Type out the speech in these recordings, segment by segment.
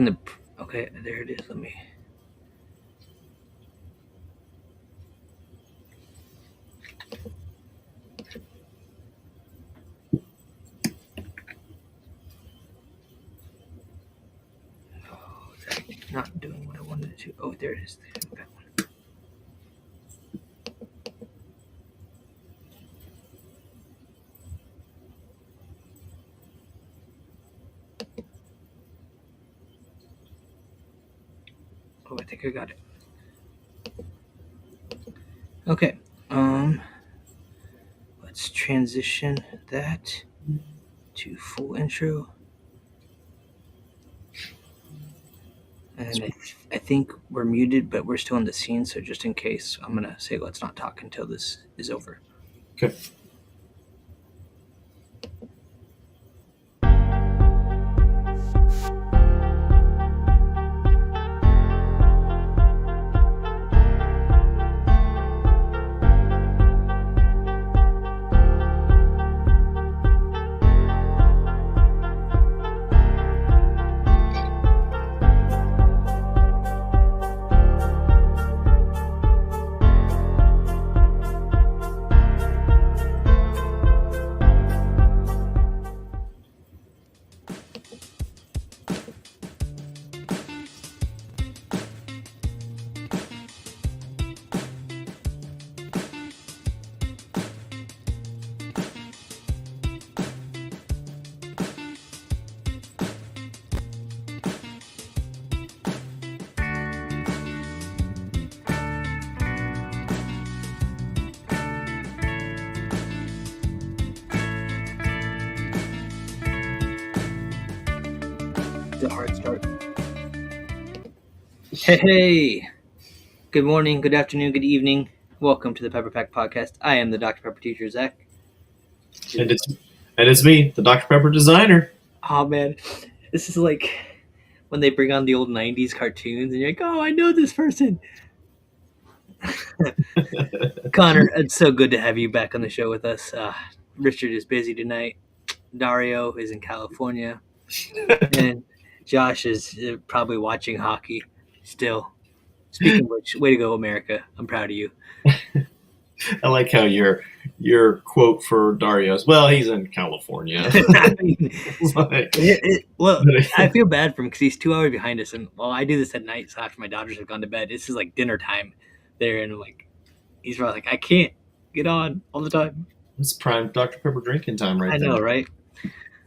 Okay, there it is. Let me. Oh, is that not doing what I wanted it to? Oh, there it is. That one. Oh, I think I got it. Okay. Let's transition that to full intro. And I think we're muted, but we're still in the scene. So just in case, I'm going to say let's not talk until this is over. Okay. The hard start. Hey, good morning, good afternoon, good evening. Welcome to the PepperPack Podcast. I am the Dr. Pepper teacher, Zach. And it's me, the Dr. Pepper designer. Oh man, this is like when they bring on the old '90s cartoons, and you're like, "Oh, I know this person." Connor, it's so good to have you back on the show with us. Richard is busy tonight. Dario is in California, and Josh is probably watching hockey still. Speaking of which, way to go, America! I'm proud of you. I like how your quote for Dario's. Well, he's in California. I mean, Like, well, I feel bad for him because he's 2 hours behind us, and well, I do this at night, so after my daughters have gone to bed, this is like dinner time there, and like he's probably like, I can't get on all the time. it's prime Dr. Pepper drinking time right I there. know, right?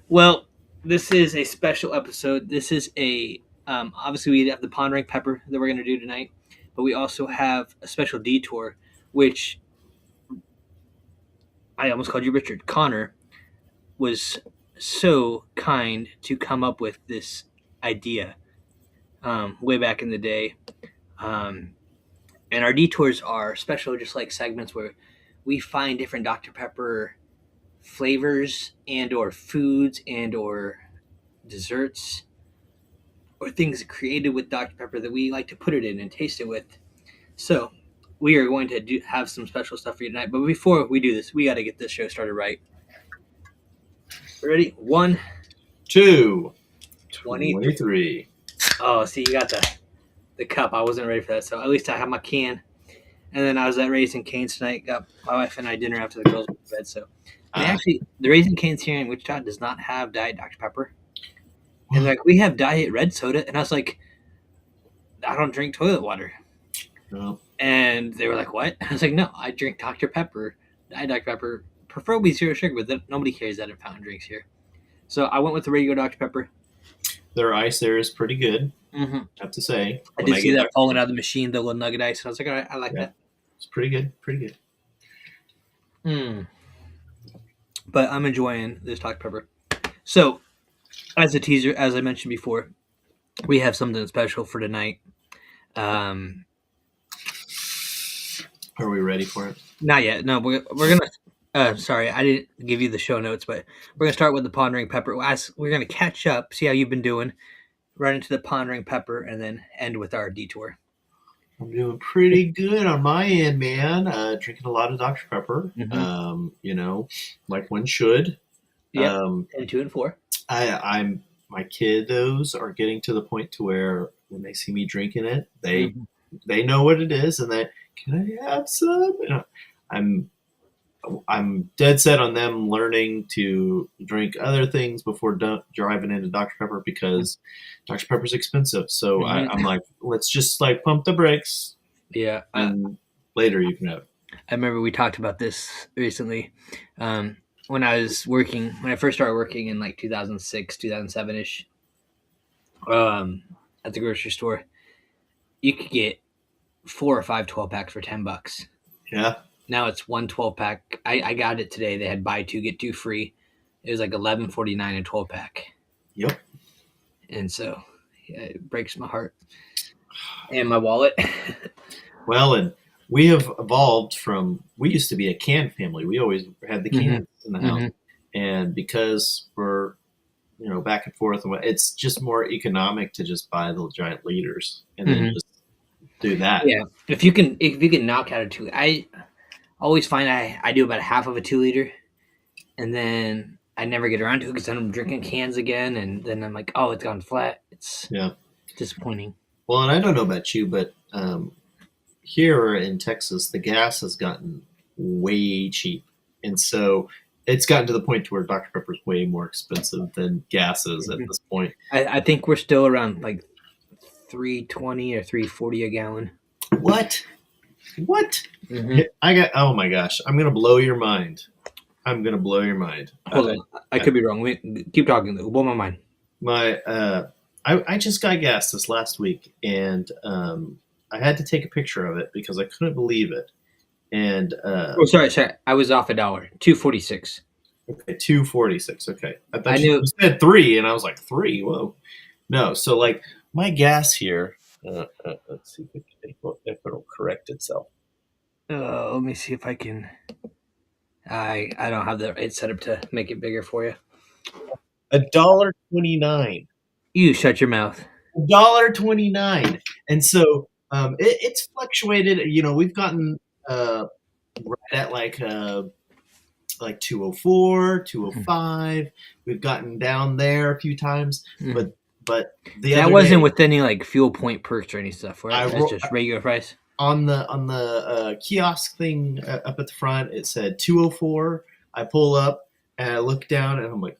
Well, this is a special episode. This is a obviously we have the pondering pepper that we're going to do tonight, but we also have a special detour, which I almost called you Richard. Connor was so kind to come up with this idea way back in the day. And our detours are special, just like segments where we find different Dr. Pepper flavors and or foods and or desserts or things created with Dr. Pepper that we like to put it in and taste it with. So we are going to have some special stuff for you tonight. But before we do this, we got to get this show started right. Ready? 1, 2, 23. 23. Oh, see, you got the cup. I wasn't ready for that, so at least I have my can. And then I was at Raising Cane's tonight. Got my wife and I dinner after the girls went to bed. So actually, the Raising Cane's here in Wichita does not have Diet Dr. Pepper. And like we have Diet Red Soda, and I was like, I don't drink toilet water. No. And they were like, what? I was like, no, I drink Dr. Pepper, Diet Dr. Pepper, preferably zero sugar, but nobody carries that in fountain drinks here. So I went with the regular Dr. Pepper. Their ice there is pretty good, Mm-hmm. I have to say. I did see that falling out of the machine, the little nugget ice. And I was like, all right, I like that. It's pretty good. But I'm enjoying this Dr. Pepper. So, as a teaser, as I mentioned before, we have something special for tonight. Are we ready for it? Not yet. No, we're gonna. Sorry, I didn't give you the show notes, but we're gonna start with the pondering pepper. We're gonna catch up, see how you've been doing, right into the pondering pepper, and then end with our detour. I'm doing pretty good on my end, man. Drinking a lot of Dr. Pepper. Mm-hmm. Like one should. Yeah. And 2 and 4. I'm my kiddos are getting to the point to where when they see me drinking it, they know what it is, and they, can I have some? You know, I'm I'm dead set on them learning to drink other things before driving into Dr. Pepper because Dr. Pepper's expensive. So I'm like, let's just like pump the brakes, Yeah. and later you can have it. I remember we talked about this recently. When I first started working in like 2006, 2007 ish, at the grocery store, you could get 4 or 5 12-packs for $10. Yeah. Now it's one 12-pack. I got it today. They had buy 2 get 2 free. It was like $11.49 a 12-pack. Yep. And so yeah, it breaks my heart and my wallet. Well, and we have evolved from, we used to be a can family. We always had the cans in the house. And because we're, back and forth, it's just more economic to just buy the giant liters and then just do that. Yeah. If you can knock out a 2, I always find I do about half of a 2-liter, and then I never get around to it because then I'm drinking cans again, and then I'm like, oh, it's gone flat. It's disappointing. Well, and I don't know about you, but here in Texas, the gas has gotten way cheap, and so it's gotten to the point to where Dr. Pepper is way more expensive than gas is at this point. I think we're still around like $3.20 or $3.40 a gallon. What? Oh my gosh, I'm gonna blow your mind. Hold on, I could be wrong. Keep talking though. Blow my mind. I just got gas this last week, and I had to take a picture of it because I couldn't believe it. And sorry, I was off $1. $2.46. Okay, $2.46. Okay, I thought you said 3, and I was like 3. Whoa, no. So like my gas here. Let's see if it'll correct itself. Let me see if I can. I don't have it set up to make it bigger for you. $1.29. You shut your mouth. $1.29, and so it's fluctuated. We've gotten right at like 204, 205. We've gotten down there a few times, but that wasn't with any like fuel point perks or any stuff, right? That's just regular price. On the kiosk thing up at the front, it said 204. I pull up and I look down and I'm like,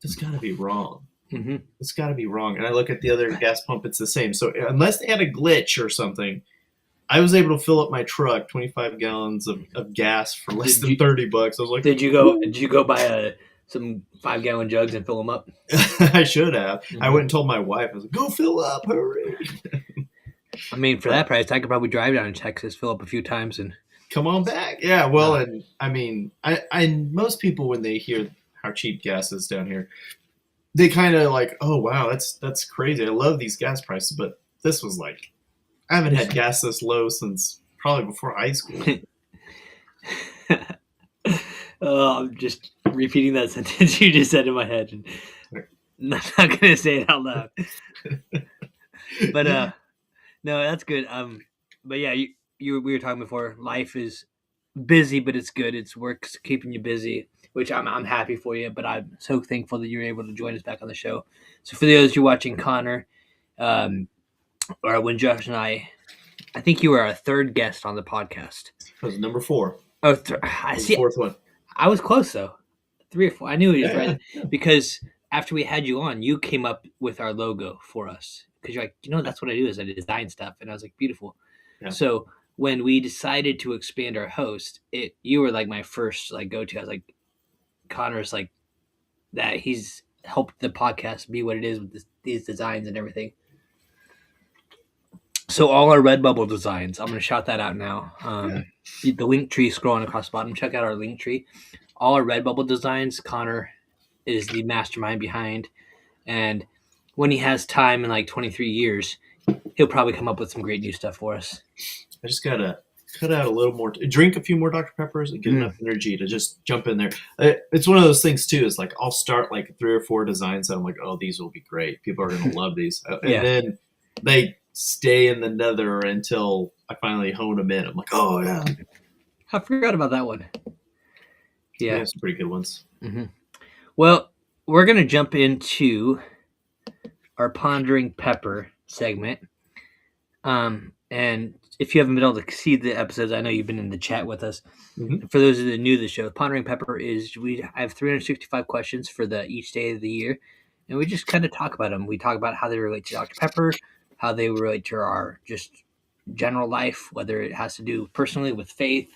this got to be wrong. It's got to be wrong. And I look at the other gas pump, it's the same. So unless they had a glitch or something, I was able to fill up my truck 25 gallons of gas for less than $30. I was like, Did you go buy some 5-gallon jugs and fill them up? I should have. I went and told my wife, I was like, go fill up, hurry. I mean, for that price, I could probably drive down to Texas, fill up a few times, and come on back. Yeah, well, and I mean, I most people, when they hear how cheap gas is down here, they kind of like, oh wow, that's crazy. I love these gas prices, but this was like, I haven't had gas this low since probably before high school. I'm just repeating that sentence you just said in my head, and I'm not gonna say it out loud. But no, that's good. But yeah, we were talking before. Life is busy, but it's good. It's work's keeping you busy, which I'm happy for you. But I'm so thankful that you're able to join us back on the show. So for those who are watching Connor, or when Josh and I think you were our 3rd guest on the podcast. That was number 4. Oh, I see. 4th one. I was close though. 3 or 4. I knew he was right because after we had you on, you came up with our logo for us. Because you're like, that's what I do is I design stuff. And I was like, beautiful. Yeah. So when we decided to expand our host, you were like my first like go-to. I was like, Connor's like that. He's helped the podcast be what it is with these designs and everything. So all our Redbubble designs, I'm going to shout that out now. The link tree scrolling across the bottom. Check out our link tree. All our Redbubble designs, Connor is the mastermind behind. And when he has time in like 23 years, he'll probably come up with some great new stuff for us. I just got to cut out a little more, drink a few more Dr. Peppers and get enough energy to just jump in there. It's one of those things too, is like, I'll start like 3 or 4 designs and I'm like, oh, these will be great. People are going to love these. And then they stay in the nether until I finally hone them in. I'm like, oh yeah. I forgot about that one. Yeah. Some pretty good ones. Well, we're going to jump into our Pondering Pepper segment. And if you haven't been able to see the episodes, I know you've been in the chat with us. Mm-hmm. For those that are new to the show, Pondering Pepper is I have 365 questions for each day of the year, and we just kind of talk about them. We talk about how they relate to Dr. Pepper, how they relate to our just general life, whether it has to do personally with faith,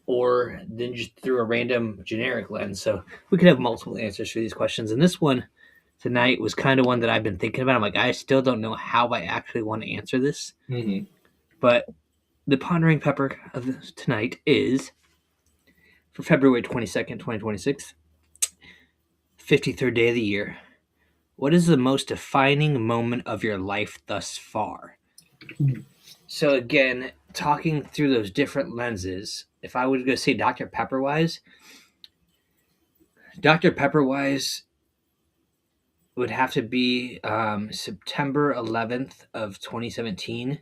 or then just through a random generic lens. So we could have multiple answers for these questions. And this one tonight was kind of one that I've been thinking about. I'm like, I still don't know how I actually want to answer this. Mm-hmm. But the Pondering Pepper of tonight is for February 22nd, 2026, 53rd day of the year. What is the most defining moment of your life thus far? So again, talking through those different lenses, if I would go say Dr. Pepper wise would have to be September 11th of 2017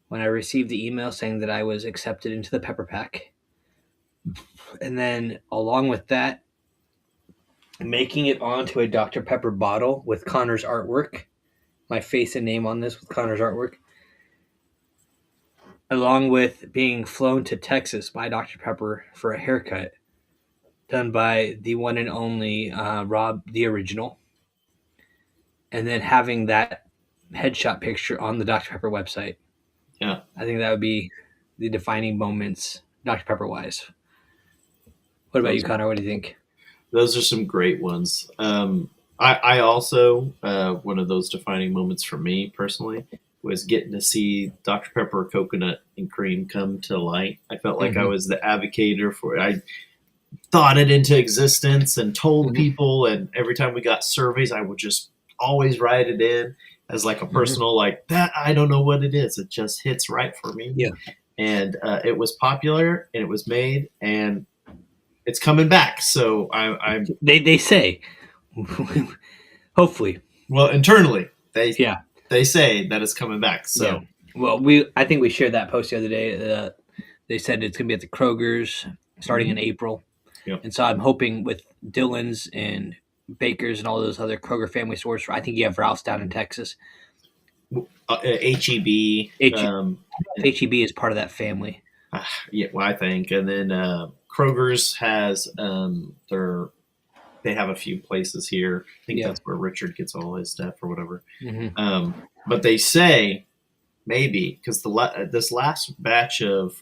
when I received the email saying that I was accepted into the Pepper Pack. And then along with that, making it onto a Dr. Pepper bottle with Connor's artwork, my face and name on this with Connor's artwork, along with being flown to Texas by Dr. Pepper for a haircut done by the one and only Rob, the original, and then having that headshot picture on the Dr. Pepper website. Yeah. I think that would be the defining moments, Dr. Pepper wise. What about you, Connor? What do you think? Those are some great ones. I also, one of those defining moments for me personally was getting to see Dr. Pepper coconut and cream come to light. I felt like I was the advocator for it. I thought it into existence and told people, and every time we got surveys, I would just always write it in as like a personal, like that. I don't know what it is. It just hits right for me. Yeah. And it was popular and it was made and it's coming back. So I'm. They say, hopefully. Well, internally, they say that it's coming back. So. Yeah. Well, I think we shared that post the other day. They said it's going to be at the Kroger's starting in April. Yep. And so I'm hoping with Dillon's and Baker's and all those other Kroger family stores. I think you have Ralph's down in Texas. HEB. HEB is part of that family. Yeah, well, I think. And then Kroger's has they have a few places here. I think that's where Richard gets all his stuff or whatever. But they say maybe because this last batch of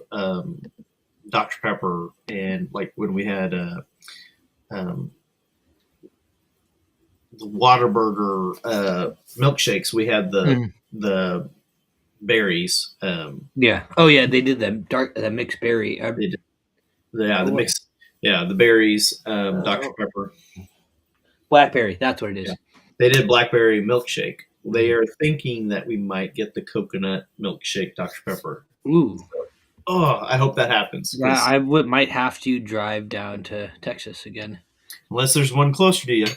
Dr. Pepper and like when we had the Whataburger milkshakes, we had the berries. Yeah. Oh yeah, they did the mixed berry. They did. Yeah, the mix. Yeah, the berries, Dr. Pepper. Blackberry, that's what it is. Yeah. They did blackberry milkshake. They are thinking that we might get the coconut milkshake Dr. Pepper. Ooh. Oh, I hope that happens. Yeah, I might have to drive down to Texas again. Unless there's one closer to you.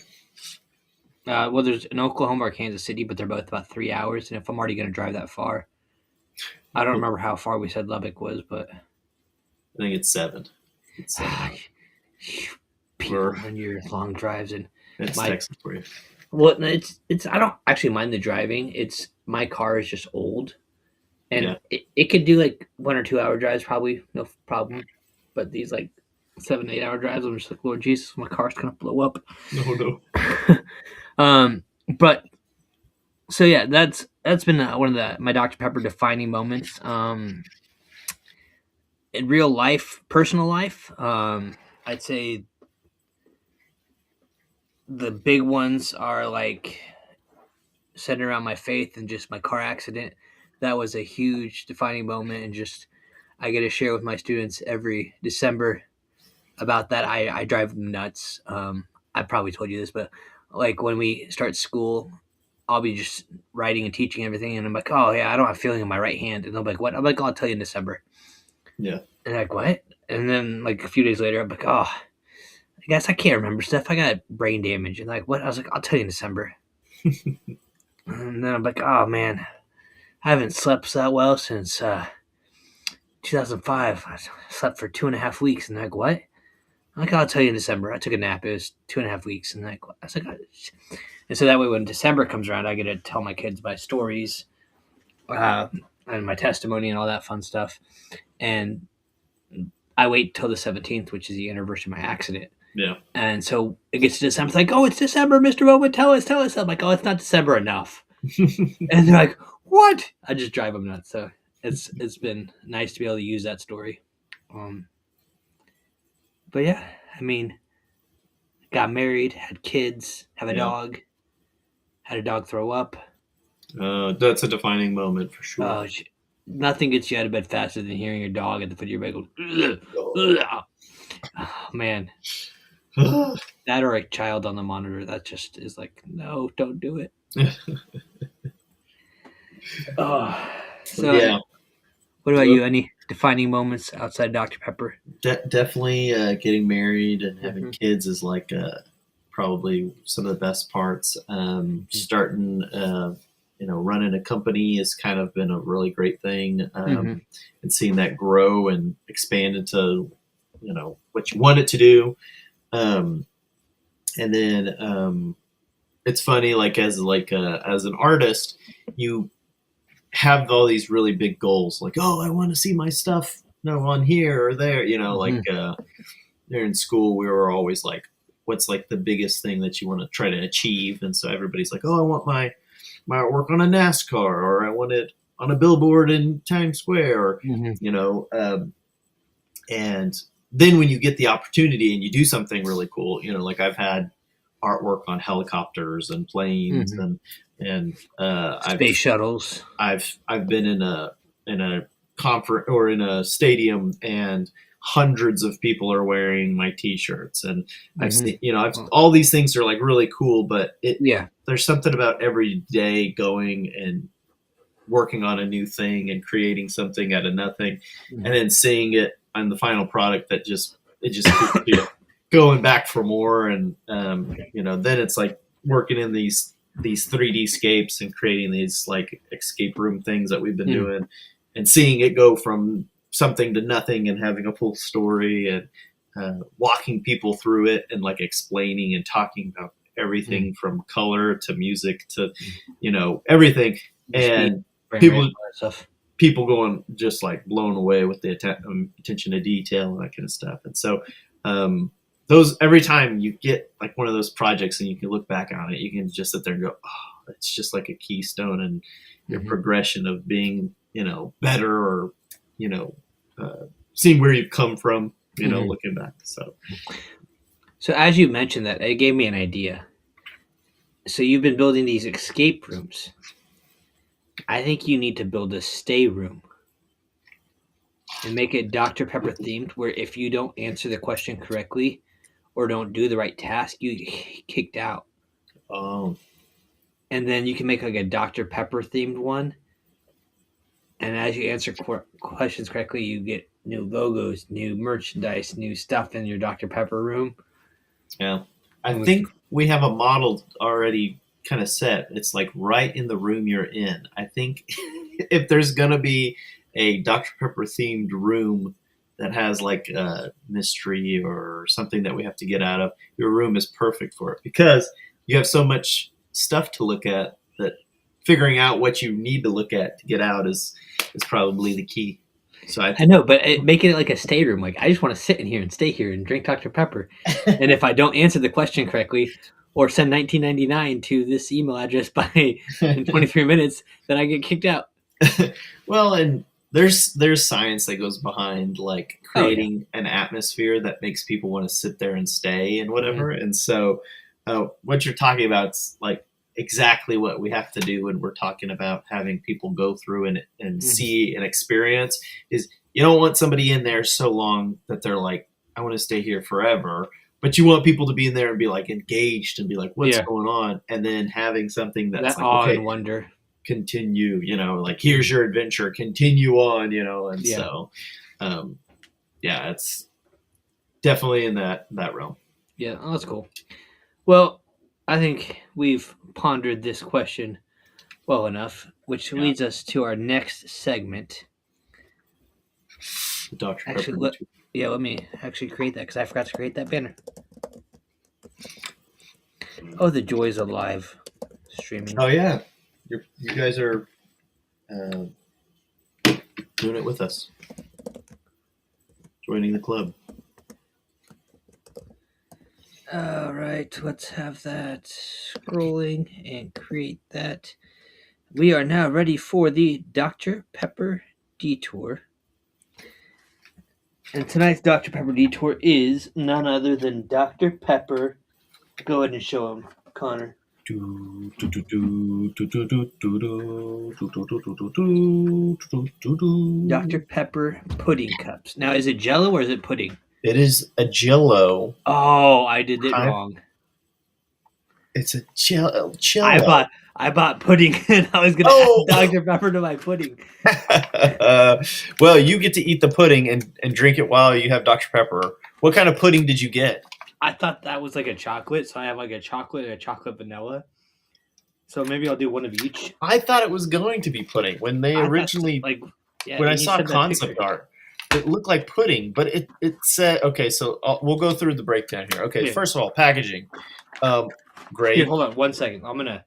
Well, there's an Oklahoma or Kansas City, but they're both about 3 hours. And if I'm already going to drive that far, I don't remember how far we said Lubbock was, but I think it's 7. People on your long drives and it's Texas for you. Well, it's I don't actually mind the driving. It's my car is just old, and it could do like 1 or 2 hour drives, probably no problem. But these like 7, 8 hour drives, I'm just like, Lord Jesus, my car's gonna blow up. No. But so yeah, that's been one of my Dr. Pepper defining moments. In real life, personal life, I'd say the big ones are like centered around my faith and just my car accident. That was a huge defining moment, and just I get to share with my students every December about that. I drive them nuts. I probably told you this, but like when we start school, I'll be just writing and teaching everything, and I'm like, oh yeah, I don't have feeling in my right hand, and they'll be like, what? I'm like, I'll tell you in December. Yeah. And they're like, what? And then like a few days later, I'm like, oh, I guess I can't remember stuff. I got brain damage. And like, what? I was like, I'll tell you in December. And then I'm like, oh man, I haven't slept that well since 2005. I slept for 2.5 weeks. And they're like, what? like, I'll tell you in December. I took a nap. It was 2.5 weeks, and I was like, and so that way when December comes around, I get to tell my kids my stories, and my testimony and all that fun stuff. And I wait till the 17th, which is the anniversary of my accident. Yeah. And so it gets to December. It's like, oh, it's December, Mr. Bowman. Tell us. I'm like, oh, it's not December enough. And they're like, what? I just drive them nuts. So it's been nice to be able to use that story. But yeah, I mean, got married, had kids, have a Yeah. dog, had a dog throw up. That's a defining moment for sure. Nothing gets you out of bed faster than hearing your dog at the foot of your bed go, ugh, ugh. Oh, man. That or a child on the monitor, that just is like, no, don't do it. So yeah. What about you? Any defining moments outside Dr. Pepper? Definitely getting married and having kids is like probably some of the best parts. Starting, running a company has kind of been a really great thing, and seeing that grow and expand into, what you want it to do. And then it's funny, like as an artist, you have all these really big goals, like, oh, I want to see my stuff, on here or there, like there in school, we were always like, what's like the biggest thing that you want to try to achieve? And so everybody's like, oh, I want my artwork on a NASCAR, or I want it on a billboard in Times Square, or, and then when you get the opportunity and you do something really cool, like I've had artwork on helicopters and planes and space shuttles. I've been in a conference or in a stadium, and hundreds of people are wearing my T-shirts, and I've seen, all these things are like really cool, but there's something about every day going and working on a new thing and creating something out of nothing, and then seeing it on the final product that just keeps going back for more, and then it's like working in these 3D scapes and creating these like escape room things that we've been doing, and seeing it go from something to nothing and having a full story, and walking people through it and like explaining and talking about everything from color to music to, everything. And people going just like blown away with the attention to detail and that kind of stuff. And so, those, every time you get like one of those projects and you can look back on it, you can just sit there and go, oh, it's just like a keystone in your progression of being, better, or, seeing where you've come from, looking back. So as you mentioned that, it gave me an idea. So you've been building these escape rooms. I think you need to build a stay room and make it Dr. Pepper themed, where if you don't answer the question correctly or don't do the right task, you get kicked out. Oh. And then you can make like a Dr. Pepper themed one. And as you answer questions correctly, you get new logos, new merchandise, new stuff in your Dr. Pepper room. Yeah. I think we have a model already kind of set. It's like right in the room you're in. I think if there's going to be a Dr. Pepper themed room that has like a mystery or something that we have to get out of, your room is perfect for it, because you have so much stuff to look at that figuring out what you need to look at to get out is probably the key. So I know, but making it like a stay room, like I just want to sit in here and stay here and drink Dr. Pepper. And if I don't answer the question correctly or send $19.99 to this email address in 23 minutes, then I get kicked out. Well, and there's science that goes behind like creating an atmosphere that makes people want to sit there and stay and whatever. And so what you're talking about is like exactly what we have to do when we're talking about having people go through and see and experience. Is you don't want somebody in there so long that they're like, I want to stay here forever, but you want people to be in there and be like engaged and be like, what's going on? And then having something that's that like, awe and wonder. Continue, like here's your adventure, continue on, and so it's definitely in that realm. That's cool. Well, I think we've pondered this question well enough, which leads us to our next segment. Dr. Pepper Yeah, let me actually create that because I forgot to create that banner. Oh, the joys of live streaming. Oh yeah, you guys are uh, doing it with us, joining the club. All right, let's have that scrolling and create that. We are now ready for the Dr. Pepper DeTour. And tonight's Dr. Pepper DeTour is none other than Dr. Pepper. Go ahead and show him, Connor. Dr. Pepper pudding cups. Now, is it Jello or is it pudding? It is a Jello. Oh, I did it wrong. It's a Jello. I bought pudding, and I was gonna add Dr. Pepper to my pudding. Well, you get to eat the pudding and drink it while you have Dr. Pepper. What kind of pudding did you get? I thought that was like a chocolate, so I have like a chocolate and a chocolate vanilla. So maybe I'll do one of each. I thought it was going to be pudding when they originally, when I saw concept art, it looked like pudding, but it said, okay, so we'll go through the breakdown here. Okay, First of all, packaging. Great. Here, hold on 1 second. I'm gonna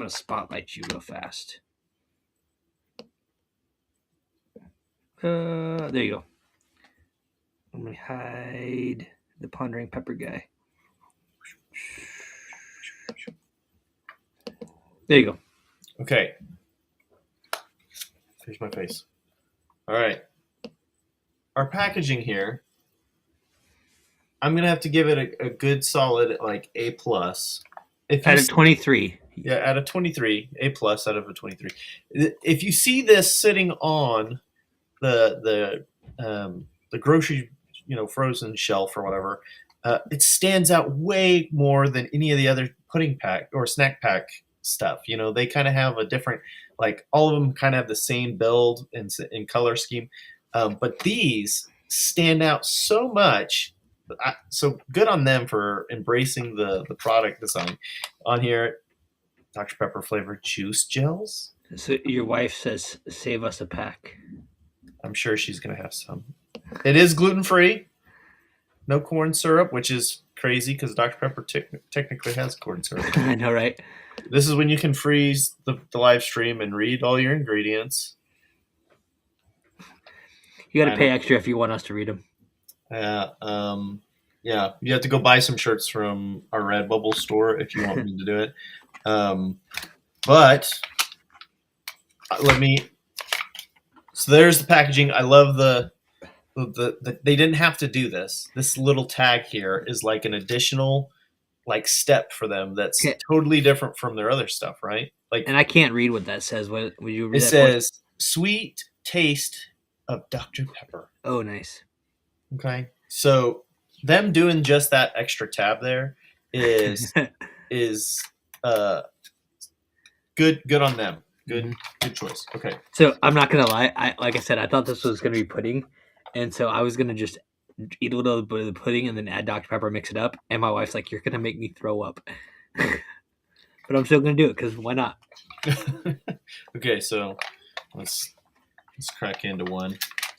spotlight you real fast. There you go. I'm gonna hide the pondering pepper guy. There you go. Okay. Here's my face. All right. Our packaging here, I'm gonna have to give it a good solid like A plus. Out of 23. Yeah, out of 23, A plus out of a 23. If you see this sitting on the grocery, frozen shelf or whatever, it stands out way more than any of the other pudding pack or snack pack stuff. They kind of have a different, like all of them kind of have the same build and color scheme, but these stand out so much. So good on them for embracing the product design. On here, Dr. Pepper flavored juice gels. So your wife says, "Save us a pack." I'm sure she's gonna have some. It is gluten free, no corn syrup, which is crazy because Dr. Pepper technically has corn syrup. I know, right? This is when you can freeze the live stream and read all your ingredients. You got to pay extra if you want us to read them. Yeah, you have to go buy some shirts from our Redbubble store if you want me to do it. But so there's the packaging. I love the they didn't have to do this. This little tag here is like an additional step for them that's totally different from their other stuff, right? And I can't read what that says. Would you read it? It says sweet taste of Dr. Pepper. Oh, nice. Okay. So them doing just that extra tab there is good on them. Good choice. Okay. So I'm not gonna lie. Like I said, I thought this was gonna be pudding, and so I was gonna just eat a little bit of the pudding and then add Dr. Pepper, mix it up. And my wife's like, "You're gonna make me throw up," but I'm still gonna do it because why not? Okay, so let's crack into one.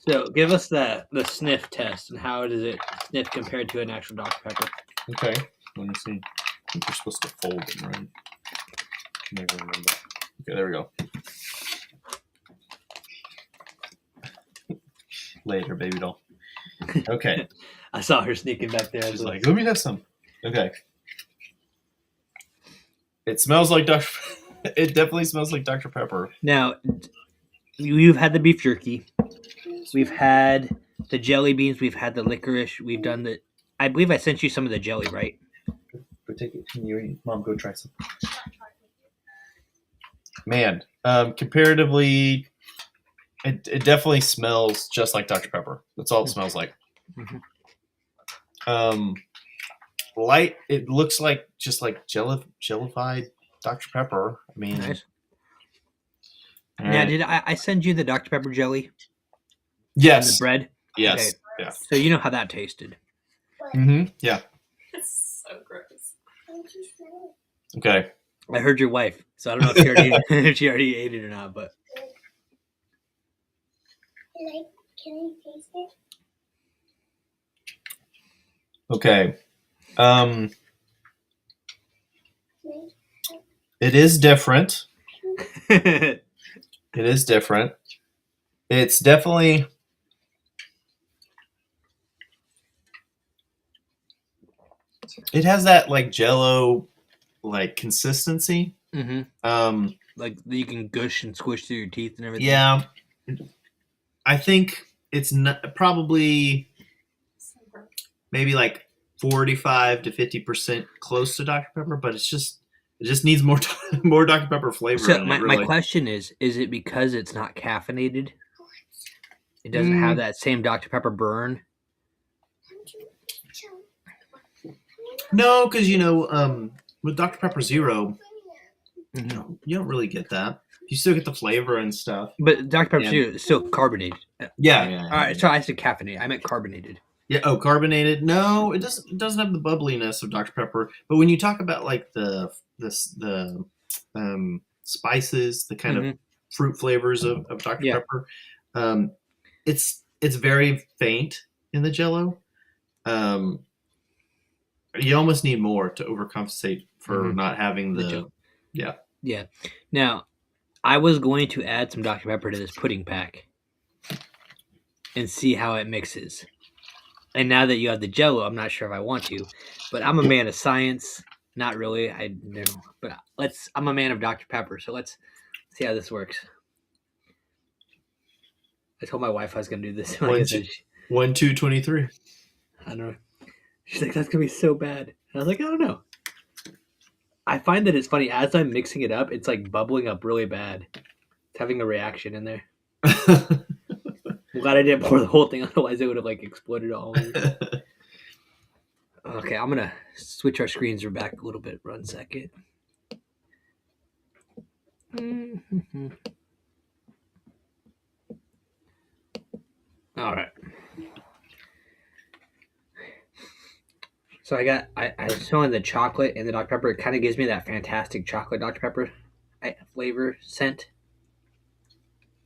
So give us the sniff test and how does it sniff compared to an actual Dr. Pepper? Okay, let me see. I think you're supposed to fold them, right? I never remember. Okay, there we go. Later, baby doll. Okay. I saw her sneaking back there. She's like, let me have some. Okay. It smells like Dr. It definitely smells like Dr. Pepper. Now, you've had the beef jerky. We've had the jelly beans. We've had the licorice. We've done the... I believe I sent you some of the jelly, right? Go take it. Can you and Mom go try some? Man, comparatively, it definitely smells just like Dr. Pepper. That's all it smells like. Mm-hmm. Light. It looks like just like jellified Dr. Pepper. I mean, nice. Now, did I send you the Dr. Pepper jelly? Yes. And the bread. Yes. Okay. Yeah. So you know how that tasted. Mm-hmm. Yeah. It's so gross. Okay. I heard your wife, so I don't know if she already if she already ate it or not, but. Can you taste it? Okay. It is different. It is different. It's definitely. It has that like Jello like consistency. Like you can gush and squish through your teeth and everything. Yeah, I think it's not, probably maybe like 45 to 50% close to Dr Pepper, but it just needs more more Dr Pepper flavor So in my, it. Really, my question is it because it's not caffeinated? It doesn't have that same Dr Pepper burn. no, because with Dr Pepper Zero, you don't really get that. You still get the flavor and stuff. But Dr Pepper Yeah. Zero is still carbonated. Yeah. All right, so I said caffeinated. I meant carbonated. Yeah. Oh, carbonated. No, it doesn't. It doesn't have the bubbliness of Dr Pepper. But when you talk about like the spices, the kind of fruit flavors of Dr Pepper, it's very faint in the Jello. You almost need more to overcompensate for not having the yeah. Now, I was going to add some Dr Pepper to this pudding pack and see how it mixes. And now that you have the Jello, I'm not sure if I want to, but I'm a man of science. Not really, I know, but I'm a man of Dr Pepper, so let's see how this works. I told my wife I was going to do this. 1, 2, 23. I don't know. She's like, that's going to be so bad. And I was like, I don't know. I find that it's funny. As I'm mixing it up, it's like bubbling up really bad. It's having a reaction in there. I'm glad I didn't pour the whole thing. Otherwise, it would have like exploded all over. Okay, I'm going to switch our screens back a little bit. 1 second. All right. So I was showing the chocolate and the Dr. Pepper. It kind of gives me that fantastic chocolate Dr. Pepper flavor scent.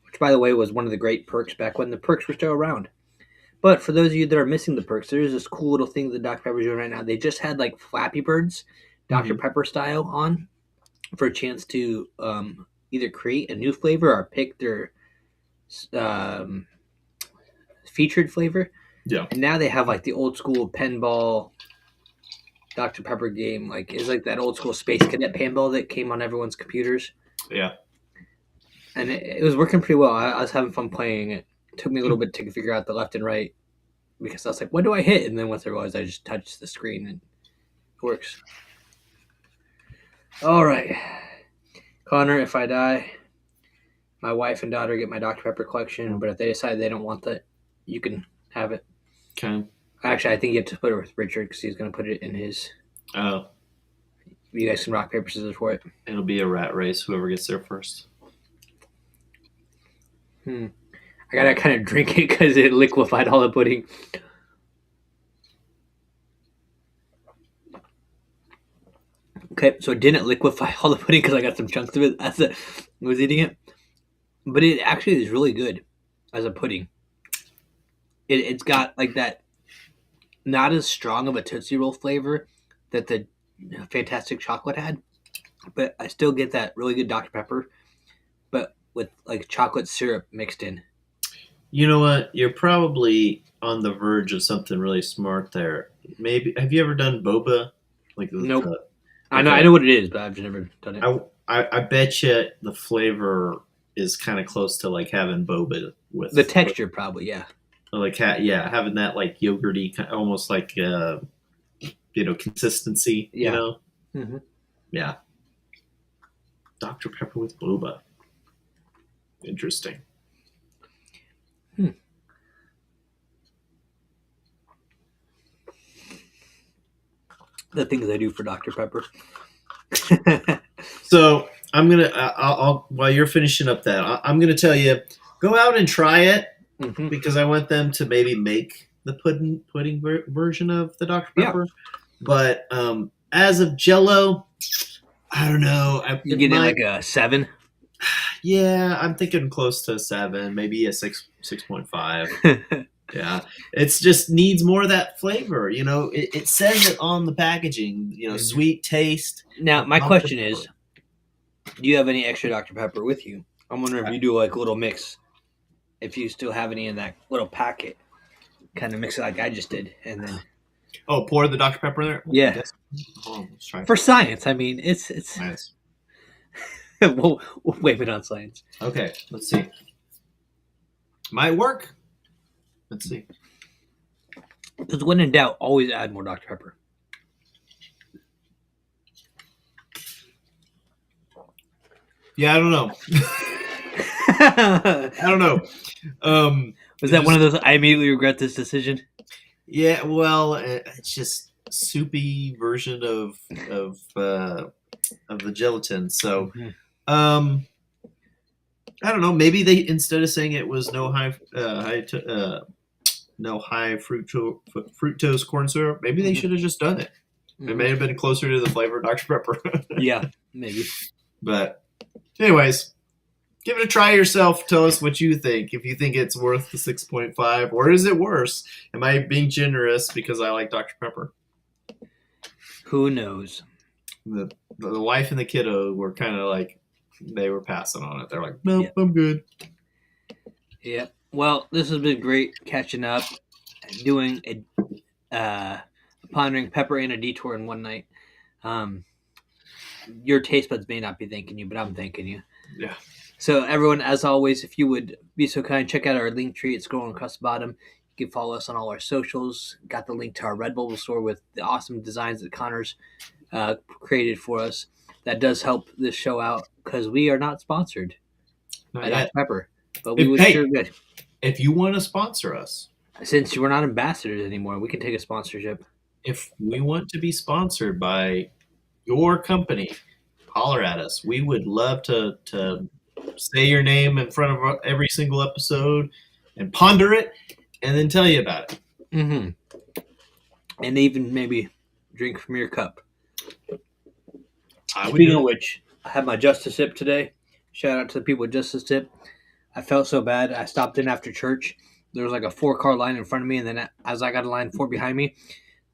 Which, by the way, was one of the great perks back when the perks were still around. But for those of you that are missing the perks, there's this cool little thing that Dr. Pepper's doing right now. They just had like Flappy Birds, Dr. Pepper style on for a chance to either create a new flavor or pick their featured flavor. Yeah. And now they have like the old school pinball Dr. Pepper game. Like it's like that old school Space Cadet pinball that came on everyone's computers. Yeah. And it was working pretty well. I was having fun playing it. It took me a little bit to figure out the left and right because I was like, what do I hit? And then once I realized I just touched the screen and it works. All right. Connor, if I die, my wife and daughter get my Dr. Pepper collection, but if they decide they don't want that, you can have it. Okay. Actually, I think you have to put it with Richard because he's going to put it in his. Oh. You guys can rock, paper, scissors for it. It'll be a rat race, whoever gets there first. I gotta kind of drink it because it liquefied all the pudding. Okay, so it didn't liquefy all the pudding because I got some chunks of it as I was eating it. But it actually is really good as a pudding. It's got like that, not as strong of a Tootsie Roll flavor that the Fantastic Chocolate had, but I still get that really good Dr. Pepper, but with like chocolate syrup mixed in. You know what? You're probably on the verge of something really smart there. Maybe have you ever done boba? Nope. I know what it is, but I've never done it. I bet you the flavor is kind of close to like having boba with the texture, probably, yeah. Like having that like yogurty, almost like consistency. Yeah. You know. Mm-hmm. Yeah. Dr. Pepper with boba. Interesting. The things I do for Dr. Pepper. So I'm gonna, I'll while you're finishing up that, I'm gonna tell you, go out and try it because I want them to maybe make the pudding version of the Dr. Pepper. Yeah. But as of Jello, I don't know. You get like a 7? Yeah, I'm thinking close to 7, maybe a 6.5. Yeah, it's just needs more of that flavor. It says it on the packaging. Sweet taste. Now, my Dr. question Pepper. is, do you have any extra Dr. Pepper with you? I'm wondering if you do like a little mix. If you still have any in that little packet, kind of mix it like I just did, and then Pour the Dr. Pepper in there. Yeah. I guess. Let's try for science, I mean, it's Nice. we'll wave it on science. Okay, let's see. Might work. Let's see. Because when in doubt, always add more Dr. Pepper. Yeah, I don't know. I don't know. Was that one of those? I immediately regret this decision. Yeah, well, it's just soupy version of the gelatin. So, I don't know. Maybe they, instead of saying it was no high fructose corn syrup, maybe they should have just done it. It may have been closer to the flavor of Dr. Pepper. Yeah, maybe. But, anyways, give it a try yourself. Tell us what you think. If you think it's worth the 6.5, or is it worse? Am I being generous because I like Dr. Pepper? Who knows? The wife and the kiddo were kind of like, they were passing on it. They're like, nope, I'm good. Yeah. Well, this has been great catching up, doing a pondering pepper and a detour in one night. Your taste buds may not be thanking you, but I'm thanking you. Yeah. So everyone, as always, if you would be so kind, check out our link tree. It's scrolling across the bottom. You can follow us on all our socials. Got the link to our Redbubble store with the awesome designs that Connor's created for us. That does help this show out because we are not sponsored by Dr. Pepper, but we would sure good. If you want to sponsor us, since we're not ambassadors anymore, we can take a sponsorship. If we want to be sponsored by your company, holler at us. We would love to say your name in front of every single episode and ponder it and then tell you about it. Mm-hmm. And even maybe drink from your cup. Speaking of which, I had my Justice Sip today. Shout out to the people at Justice Sip. I felt so bad. I stopped in after church. There was like a 4-car line in front of me, and then as I got a line 4 behind me,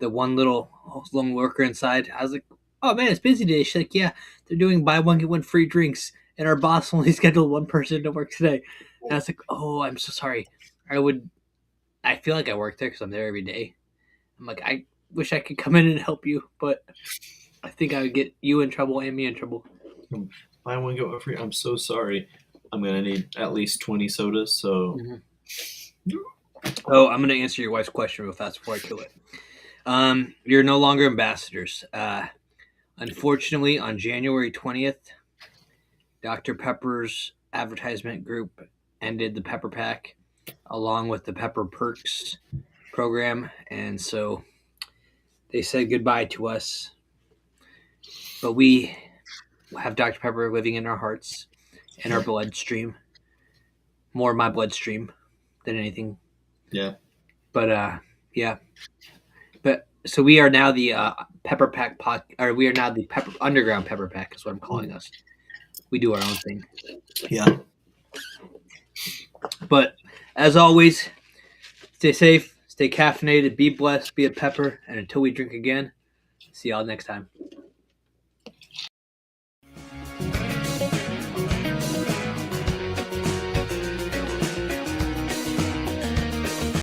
the one little lone worker inside, I was like, oh man, it's busy today. She's like, yeah, they're doing buy one, get one free drinks, and our boss only scheduled one person to work today. And I was like, oh, I'm so sorry. I feel like I work there because I'm there every day. I'm like, I wish I could come in and help you, but I think I would get you in trouble and me in trouble. Buy one, get one free. I'm so sorry. I'm going to need at least 20 sodas, so... Oh, I'm going to answer your wife's question real fast before I kill it. You're no longer ambassadors. Unfortunately, on January 20th, Dr. Pepper's advertisement group ended the Pepper Pack along with the Pepper Perks program, and so they said goodbye to us. But we have Dr. Pepper living in our hearts and our bloodstream. More my bloodstream than anything. Yeah. But, yeah. But so we are now the PepperPackPod, or we are now the Underground Pepper Pack is what I'm calling us. We do our own thing. Yeah. But as always, stay safe, stay caffeinated, be blessed, be a pepper, and until we drink again, see y'all next time.